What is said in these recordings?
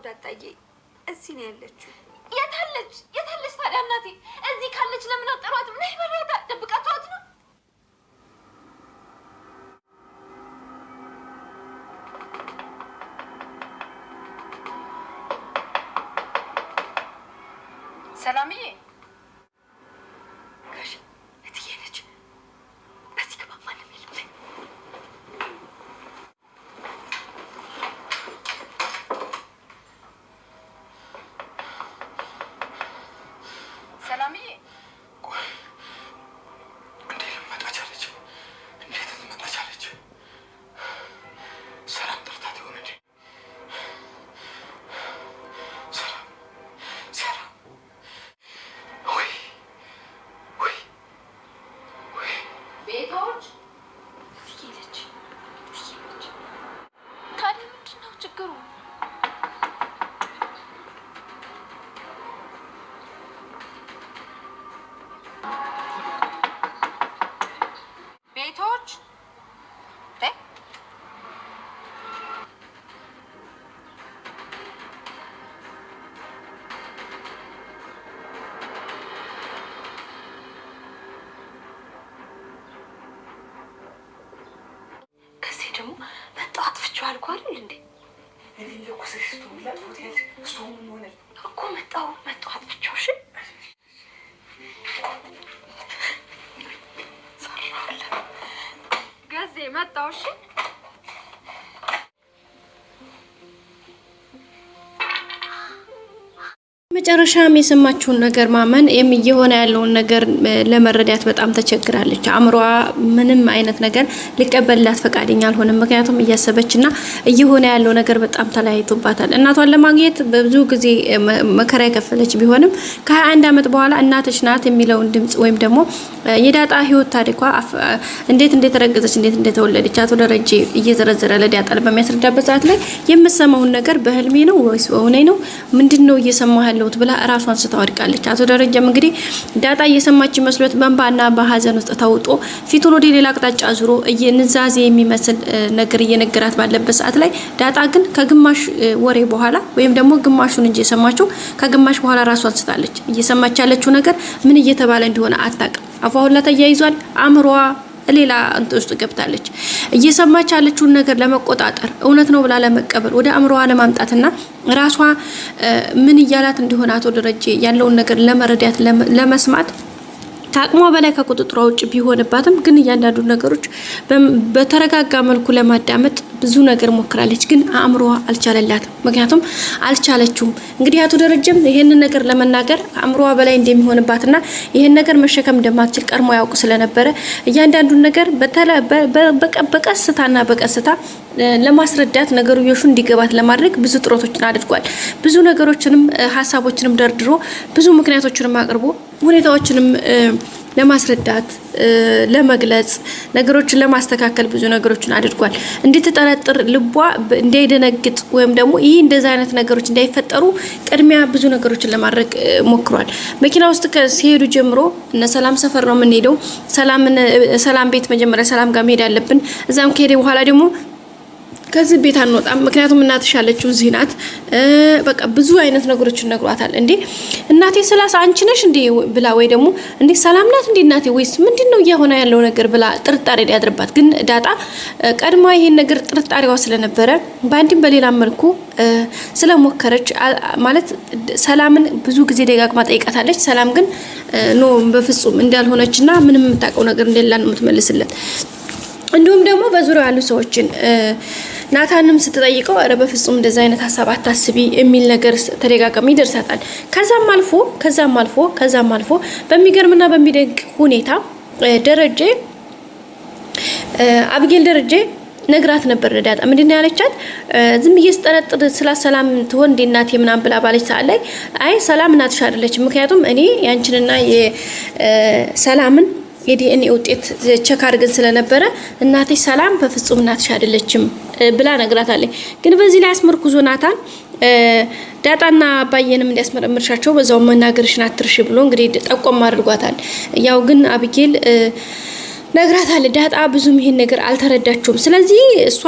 ዳጣዬ እዚህ ነው ያለችው። የታለች ታዲያ እናቴ? እዚህ ካለች ለምን አጠሯት? ምን ይበራታ? ደብቃቷት ነው? ሰላምዬ ጋሽ እትዬ ነች። በዚህ ግባ ማንም የለም። ሰላምዬ እንዴት ልትመጣ ቻለች? እንዴት ልትመጣ ቻለች? ሰላም ጠርታት ይሆን እንዴ? ሰላም ቤቶች እትዬ ነች። ታዲያ ምንድን ነው ችግሩ? ቤቶች ከዚህ ደግሞ መጣሁ አጥፍቼው አልኩ አይደል እንዴ? እኔ ለኩሰሽ ስትሆን ሆቴል ስትሆን ሆነ እኮ መጣሁ አጥፍቼው። እሺ ገዜ መጣሁ። እሺ መጨረሻም የሰማችውን ነገር ማመን እየሆነ ያለውን ነገር ለመረዳት በጣም ተቸግራለች። አእምሯ ምንም አይነት ነገር ሊቀበልላት ፈቃደኛ አልሆነም። ምክንያቱም እያሰበችና እየሆነ ያለው ነገር በጣም ተለያይቶባታል። እናቷን ለማግኘት በብዙ ጊዜ መከራ የከፈለች ቢሆንም ከ21 ዓመት በኋላ እናትሽ ናት የሚለውን ድምጽ ወይም ደግሞ የዳጣ ህይወት ታሪኳ እንዴት እንደተረገዘች እንዴት እንደተወለደች አቶ ደረጀ እየዘረዘረ ለዳጣ በሚያስረዳበት ሰዓት ላይ የምሰማውን ነገር በህልሜ ነው ወይስ በእውኔ ነው ምንድነው እየሰማህ ያለው ብላ ራሷን ስታወድቃለች። አቶ ደረጀም እንግዲህ ዳጣ እየሰማች መስሎት በእንባና በሀዘን ውስጥ ተውጦ ፊቱን ወደ ሌላ አቅጣጫ ዙሮ ንዛዜ የሚመስል ነገር እየነገራት ባለበት ሰዓት ላይ ዳጣ ግን ከግማሽ ወሬ በኋላ ወይም ደግሞ ግማሹን እንጂ የሰማችው ከግማሽ በኋላ ራሷን ስታለች። እየሰማች ያለችው ነገር ምን እየተባለ እንደሆነ አታውቅም። አፏ ሁላ ተያይዟል። አእምሯ ሌላ እንት ውስጥ ገብታለች። እየሰማች ያለችውን ነገር ለመቆጣጠር እውነት ነው ብላ ለመቀበል ወደ አእምሮዋ ለማምጣትና ራሷ ምን እያላት እንደሆነ አቶ ደረጀ ያለውን ነገር ለመረዳት ለመስማት ታቅሟ በላይ ከቁጥጥሯ ውጭ ቢሆንባትም ግን እያንዳንዱ ነገሮች በተረጋጋ መልኩ ለማዳመጥ ብዙ ነገር ሞክራለች። ግን አእምሮዋ አልቻለላትም። ምክንያቱም አልቻለችውም። እንግዲህ አቶ ደረጀም ይሄንን ነገር ለመናገር አእምሮዋ በላይ እንደሚሆንባትና ይሄን ነገር መሸከም እንደማትችል ቀድሞ ያውቁ ስለነበረ እያንዳንዱ ነገር በቀስታና በቀስታ ለማስረዳት ነገሮቹ እንዲገባት ለማድረግ ብዙ ጥረቶችን አድርጓል። ብዙ ነገሮችንም ሀሳቦችንም ደርድሮ ብዙ ምክንያቶችንም አቅርቦ ሁኔታዎችንም ለማስረዳት ለመግለጽ ነገሮችን ለማስተካከል ብዙ ነገሮችን አድርጓል። እንድትጠረጥር ልቧ እንዳይደነግጥ ወይም ደግሞ ይሄ እንደዛ አይነት ነገሮች እንዳይፈጠሩ ቅድሚያ ብዙ ነገሮችን ለማድረግ ሞክሯል። መኪና ውስጥ ከሲሄዱ ጀምሮ እነ ሰላም ሰፈር ነው የምንሄደው። ሰላም ቤት መጀመሪያ ሰላም ጋር መሄድ አለብን። እዛም ከሄደ በኋላ ደግሞ ከዚህ ቤት አንወጣም ምክንያቱም እናትሽ ያለችው እዚህ ናት። በቃ ብዙ አይነት ነገሮችን ነግሯታል። እንዴ እናቴ ስላሳ አንቺ ነሽ እንዴ ብላ ወይ ደግሞ እንዴ ሰላም ናት እንዴ እናቴ ወይስ ምንድነው እየሆነ ያለው ነገር ብላ ጥርጣሬ ያድርባት። ግን ዳጣ ቀድማ ይሄን ነገር ጥርጣሬዋ ስለነበረ በአንድም በሌላ መልኩ ስለሞከረች ማለት ሰላምን ብዙ ጊዜ ደጋግማ ጠይቃታለች። ሰላም ግን ኖ በፍጹም እንዳልሆነችና ምንም የምታውቀው ነገር እንደሌላ ነው የምትመልስለት። እንዲሁም ደግሞ በዙሪያው ያሉ ሰዎችን ናታንም ስትጠይቀው አረ በፍጹም እንደዛ አይነት ሐሳብ አታስቢ የሚል ነገር ተደጋጋሚ ይደርሳታል። ከዛም አልፎ በሚገርምና በሚደንቅ ሁኔታ አብጌል ደረጀ ነግራት ነበር ለዳጣ። ምንድነው ያለቻት? ዝም እየስጠረጥር ስለ ሰላም ትሆን እንደ እናቴ ምናምን ብላ ባለች ሰዓት ላይ አይ ሰላም እናትሽ አይደለችም፣ ምክንያቱም እኔ ያንቺንና የሰላምን የዲኤንኤ ውጤት ቼክ አድርገን ስለነበረ እናትሽ ሰላም በፍጹም እናትሽ አይደለችም ብላ ነግራታለች። ግን በዚህ ላይ አስመርኩዞ ናታን ዳጣና አባዬንም እንዲያስመረምርሻቸው በዛው መናገርሽን አትርሽ ብሎ እንግዲህ ጠቆም አድርጓታል። ያው ግን አብጌል ነግራታለ። ዳጣ ብዙም ይሄን ነገር አልተረዳችውም። ስለዚህ እሷ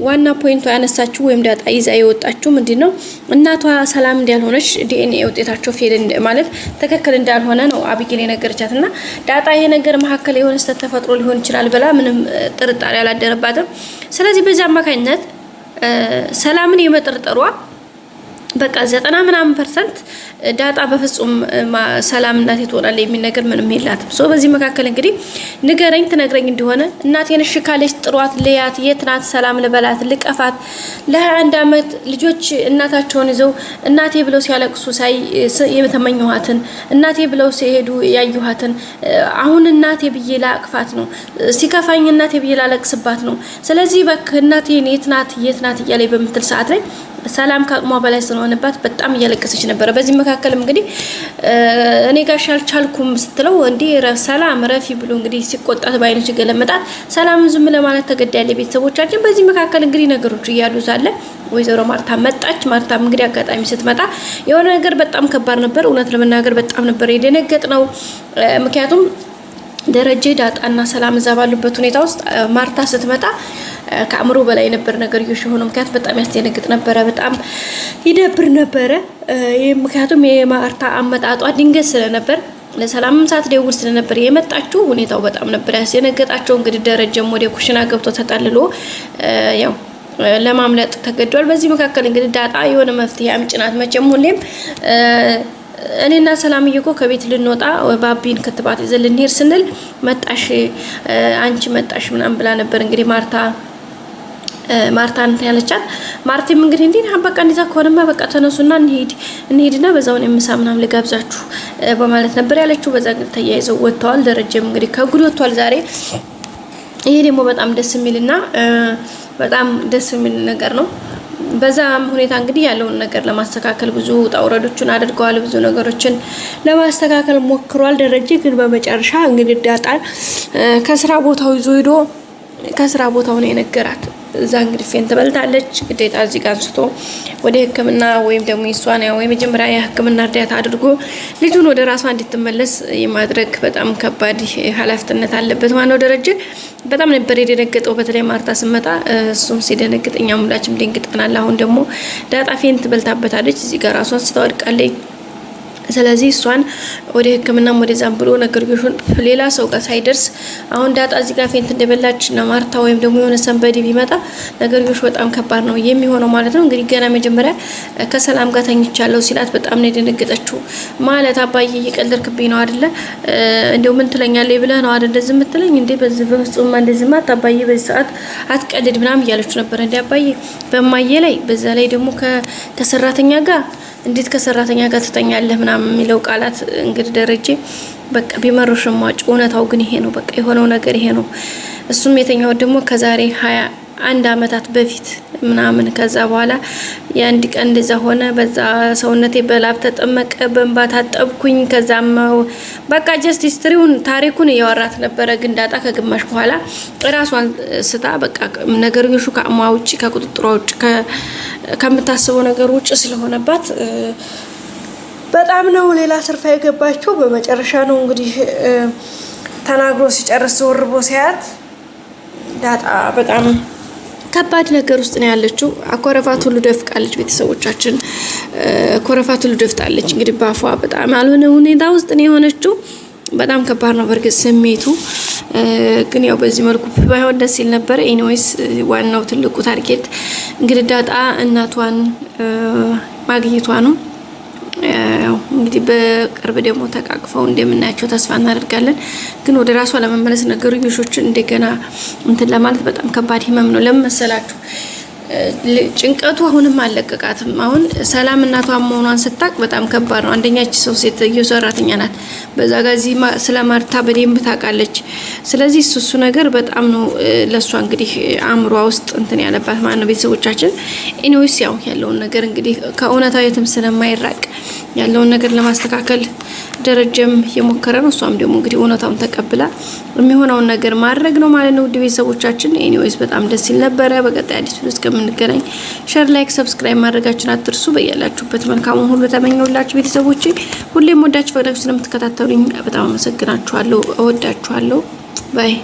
ዋና ፖይንቷ ያነሳችው ወይም ዳጣ ይዛ የወጣችው ምንድነው እናቷ ሰላም እንዳልሆነች ዲኤንኤ ውጤታቸው ፌል ማለት ትክክል እንዳልሆነ ነው አቢጌል የነገረቻትና ዳጣ ይሄ ነገር መካከል የሆነ ስህተት ተፈጥሮ ሊሆን ይችላል ብላ ምንም ጥርጣሬ አላደረባትም። ስለዚህ በዛ አማካኝነት ሰላምን የመጠርጠሯ በቃ 90% ዳጣ በፍጹም ሰላም እናቴ ትሆናለች የሚል ነገር ምንም የላትም። ሶ በዚህ መካከል እንግዲህ ንገረኝ ትነግረኝ እንደሆነ እናቴን እሺ ካለች ጥሯት፣ ልያት፣ የት ናት ሰላም ልበላት፣ ልቀፋት። ለ21 ዓመት ልጆች እናታቸውን ይዘው እናቴ ብለው ሲያለቅሱ ሳይ የተመኘኋትን እናቴ ብለው ሲሄዱ ያዩኋትን አሁን እናቴ ብዬ ላቅፋት ነው፣ ሲከፋኝ እናቴ ብዬ ላለቅስባት ነው። ስለዚህ በቃ እናቴን የት ናት እያለች በምትል ሰዓት ላይ ሰላም ከአቅሟ በላይ ስለሆነባት በጣም እያለቀሰች ነበረ። በዚህ መካከልም እንግዲህ እኔ ጋር አልቻልኩም ስትለው እንዴ ሰላም ረፊ ብሎ እንግዲህ ሲቆጣት ባይኑ ሲገለመጣት ሰላም ዝም ለማለት ተገዳያለ። ቤተሰቦቻችን በዚህ መካከል እንግዲህ ነገሮች እያሉ ሳለ ወይዘሮ ማርታ መጣች። ማርታም እንግዲህ አጋጣሚ ስትመጣ የሆነ ነገር በጣም ከባድ ነበር። እውነት ለመናገር በጣም ነበር የደነገጥ ነው። ምክንያቱም ደረጀ ዳጣና ሰላም እዛ ባሉበት ሁኔታ ውስጥ ማርታ ስትመጣ ከአእምሮ በላይ ነበር ነገር የሆነ ምክንያት በጣም ያስደነግጥ ነበረ። በጣም ይደብር ነበረ። ምክንያቱም የማርታ አመጣጧ ድንገት ስለነበር ለሰላም ሰዓት ደውል ስለነበር የመጣችው ሁኔታው በጣም ነበር ያስደነገጣቸው። እንግዲህ ደረጀም ወደ ኩሽና ገብቶ ተጠልሎ ያው ለማምለጥ ተገዷል። በዚህ መካከል እንግዲህ ዳጣ የሆነ መፍትሄ አምጭናት መቼም ሁሌም እኔና ሰላምዬ እኮ ከቤት ልንወጣ ባቢን ክትባት ይዘን ልንሄድ ስንል መጣሽ አንቺ መጣሽ ምናምን ብላ ነበር እንግዲህ ማርታን ያለቻት። ማርቲም እንግዲህ እንዴ በቃ እንደዛ ከሆነማ በቃ ተነሱና እንሄድና በዛው ነው ምሳ ምናምን ልጋብዛችሁ በማለት ነበር ያለችው። በዛ ግን ተያይዘው ወጥተዋል። ደረጀም እንግዲህ ከጉድ ወጥቷል ዛሬ። ይሄ ደግሞ በጣም ደስ የሚልና በጣም ደስ የሚል ነገር ነው። በዛም ሁኔታ እንግዲህ ያለውን ነገር ለማስተካከል ብዙ ጣውረዶችን አድርገዋል። ብዙ ነገሮችን ለማስተካከል ሞክሯል። ደረጀ ግን በመጨረሻ እንግዲህ ዳጣን ከስራ ቦታው ይዞ ሄዶ ከስራ ቦታው ነው የነገራት። እዛ እንግዲህ ፌንት በልታለች። ግዴታ እዚህ ጋር አንስቶ ወደ ሕክምና ወይም ደግሞ እሷን ያው የመጀመሪያ የሕክምና እርዳታ አድርጎ ልጁን ወደ ራሷ እንድትመለስ የማድረግ በጣም ከባድ ኃላፊነት አለበት። ማነው ደረጀ በጣም ነበር የደነገጠው። በተለይ ማርታ ስመጣ እሱም ሲደነግጥ እኛም ሁላችንም ደንግጠናል። አሁን ደግሞ ዳጣ ፌንት በልታበታለች። እዚህ ጋር ራሷን ስተወድቃለች። ስለዚህ እሷን ወደ ሕክምናም ወደ ዛም ብሎ ነገርዮሹን ሌላ ሰው ጋር ሳይደርስ አሁን ዳጣ እዚህ ጋር ፌንት እንደበላች እና ማርታ ወይም ደግሞ የሆነ ሰንበዲ ቢመጣ ነገርዮሽ በጣም ከባድ ነው የሚሆነው ማለት ነው። እንግዲህ ገና መጀመሪያ ከሰላም ጋር ተኝቻለሁ ሲላት በጣም ነው የደነገጠችው። ማለት አባዬ እየቀለድክብኝ ነው አይደለ? እንደው ምን ትለኛለህ ብለህ ነው አይደል እንደዚህ የምትለኝ እንዴ? በዚህ በፍጹም እንደዚህ ማት አባዬ በዚህ ሰዓት አትቀልድ ምናምን እያለችው ነበር። እንዴ አባዬ በማዬ ላይ በዛ ላይ ደግሞ ከሰራተኛ ጋር እንዴት ከሰራተኛ ጋር ትተኛለህ ምናምን የሚለው ቃላት እንግዲህ ደረጀ በቃ ቢመረሽም ዋጭ እውነታው ግን ይሄ ነው። በቃ የሆነው ነገር ይሄ ነው። እሱም የተኛው ደግሞ ከዛሬ 21 ዓመታት በፊት ምናምን ከዛ በኋላ የአንድ ቀን እንደዛ ሆነ። በዛ ሰውነቴ በላብ ተጠመቀ፣ በእንባ ታጠብኩኝ። ከዛም በቃ ጀስት ሂስትሪውን ታሪኩን እያወራት ነበረ። ግን ዳጣ ከግማሽ በኋላ ራሷን ስታ በቃ ነገርዮሹ ከአሟ ውጭ ከቁጥጥሯ ውጭ ከምታስበው ነገር ውጭ ስለሆነባት በጣም ነው ሌላ ስርፋ የገባቸው። በመጨረሻ ነው እንግዲህ ተናግሮ ሲጨርስ ወርቦ ሲያት ዳጣ በጣም ከባድ ነገር ውስጥ ነው ያለችው። አኮረፋት ሁሉ ደፍቃለች። ቤተሰቦቻችን ኮረፋት ሁሉ ደፍጣለች። እንግዲህ ባፏ በጣም ያልሆነ ሁኔታ ውስጥ ነው የሆነችው። በጣም ከባድ ነው በርግጥ ስሜቱ። ግን ያው በዚህ መልኩ ባይሆን ደስ ይል ነበር። ኤኒዌይስ ዋናው ትልቁ ታርጌት እንግዲህ ዳጣ እናቷን ማግኘቷ ነው። እንግዲህ በቅርብ ደግሞ ተቃቅፈው እንደምናያቸው ተስፋ እናደርጋለን። ግን ወደ ራሷ ለመመለስ ነገርዮሾችን እንደገና እንትን ለማለት በጣም ከባድ ህመም ነው። ለምን መሰላችሁ? ጭንቀቱ አሁንም አለቀቃትም። አሁን ሰላም እናቷ መሆኗን ስታቅ በጣም ከባድ ነው። አንደኛች ሰው ሴትዮ ሰራተኛ ናት። በዛ ጋዚ ስለ ማርታ በደንብ ታውቃለች። ስለዚህ እሱ ነገር በጣም ነው ለሷ እንግዲህ አእምሯ ውስጥ እንትን ያለባት ማለት ነው። ቤተሰቦቻችን ኢኒዌይስ ያው ያለውን ነገር እንግዲህ ከእውነታው የትም ስለማይራቅ ያለውን ነገር ለማስተካከል ደረጀም የሞከረ ነው። እሷም ደግሞ እንግዲህ እውነታውን ተቀብላ የሚሆነውን ነገር ማድረግ ነው ማለት ነው። ውድ ቤተሰቦቻችን ኢኒዌይስ በጣም ደስ ይል ነበረ። በቀጣይ አዲስ ቪዲዮ እስከምንገናኝ ሼር፣ ላይክ፣ ሰብስክራይብ ማድረጋችሁን አትርሱ። በያላችሁበት መልካሙን ሁሉ ተመኘውላችሁ ቤተሰቦቼ። ሁሌም ወዳችሁ ፈቅዳችሁ ስለምትከታተሉኝ በጣም አመሰግናችኋለሁ። እወዳችኋለሁ። ባይ